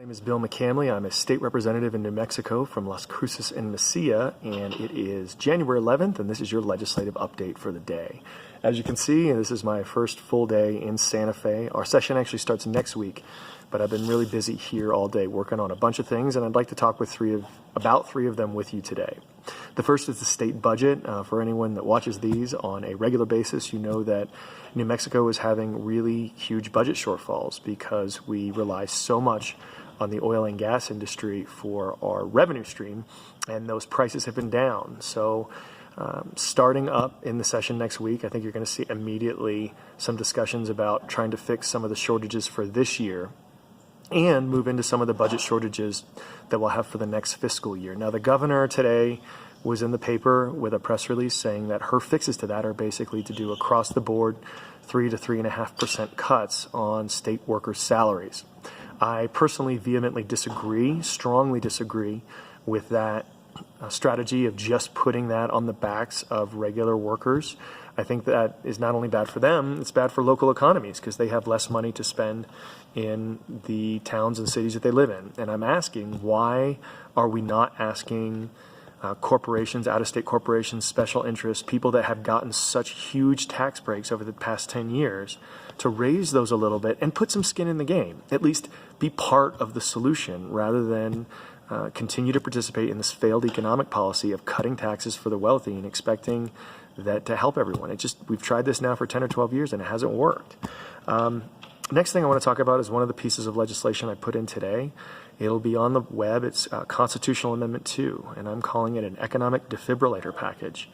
My name is Bill McCamley. I'm a state representative in New Mexico from Las Cruces and Mesilla, and it is January 11th, and this is your legislative update for the day. As you can see, this is my first full day in Santa Fe. Our session actually starts next week, but I've been really busy here all day working on a bunch of things, and I'd like to talk with about three of them with you today. The first is the state budget. For anyone that watches these on a regular basis, you know that New Mexico is having really huge budget shortfalls because we rely so much on the oil and gas industry for our revenue stream, and those prices have been down. So starting up in the session next week, I think you're going to see immediately some discussions about trying to fix some of the shortages for this year and move into some of the budget shortages that we'll have for the next fiscal year. Now, the governor today was in the paper with a press release saying that her fixes to that are basically to do across the board 3 to 3.5% cuts on state workers' salaries. I personally vehemently disagree, strongly disagree with that strategy of just putting that on the backs of regular workers. I think that is not only bad for them, it's bad for local economies because they have less money to spend in the towns and cities that they live in. And I'm asking, why are we not asking corporations, out-of-state corporations, special interests, people that have gotten such huge tax breaks over the past 10 years to raise those a little bit and put some skin in the game, at least be part of the solution rather than continue to participate in this failed economic policy of cutting taxes for the wealthy and expecting that to help everyone. We've tried this now for 10 or 12 years and it hasn't worked. Next thing I want to talk about is one of the pieces of legislation I put in today. It'll be on the web. It's Constitutional Amendment 2, and I'm calling it an economic defibrillator package.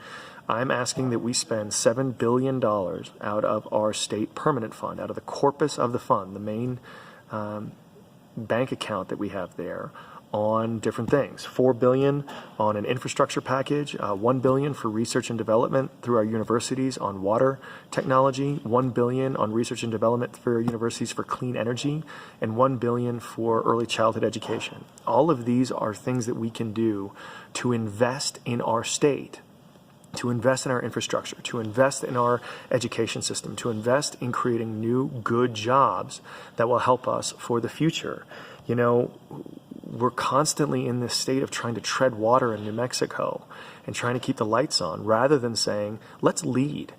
I'm asking that we spend $7 billion out of our state permanent fund, out of the corpus of the fund, the main bank account that we have there, on different things. $4 billion on an infrastructure package, $1 billion for research and development through our universities on water technology, $1 billion on research and development through our universities for clean energy, and $1 billion for early childhood education. All of these are things that we can do to invest in our state, to invest in our infrastructure, to invest in our education system, to invest in creating new, good jobs that will help us for the future. You know, we're constantly in this state of trying to tread water in New Mexico and trying to keep the lights on rather than saying, let's lead.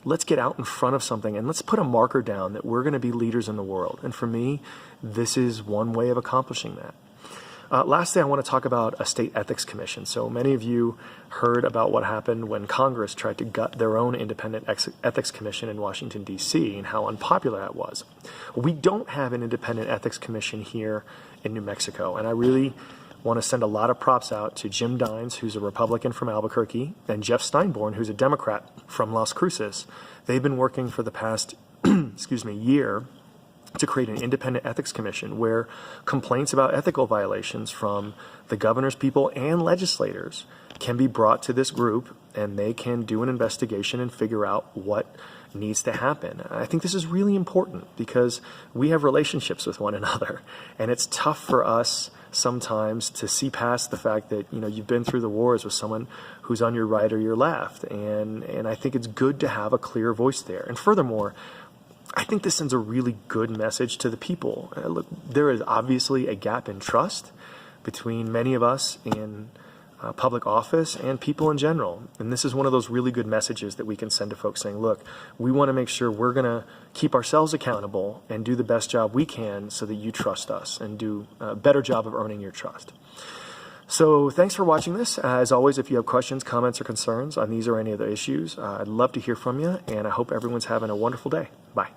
Let's get out in front of something and let's put a marker down that we're going to be leaders in the world. And for me, this is one way of accomplishing that. Lastly, I want to talk about a state ethics commission. So many of you heard about what happened when Congress tried to gut their own independent ethics commission in Washington, D.C., and how unpopular that was. We don't have an independent ethics commission here in New Mexico, and I really want to send a lot of props out to Jim Dines, who's a Republican from Albuquerque, and Jeff Steinborn, who's a Democrat from Las Cruces. They've been working for the past year to create an independent ethics commission where complaints about ethical violations from the governor's people and legislators can be brought to this group, and they can do an investigation and figure out what needs to happen. I think this is really important because we have relationships with one another, and it's tough for us sometimes to see past the fact that, you know, you've been through the wars with someone who's on your right or your left, and I think it's good to have a clear voice there. And furthermore, I think this sends a really good message to the people. Look, there is obviously a gap in trust between many of us in public office and people in general. And this is one of those really good messages that we can send to folks saying, look, we want to make sure we're going to keep ourselves accountable and do the best job we can so that you trust us and do a better job of earning your trust. So thanks for watching this. As always, if you have questions, comments, or concerns on these or any other issues, I'd love to hear from you, and I hope everyone's having a wonderful day. Bye.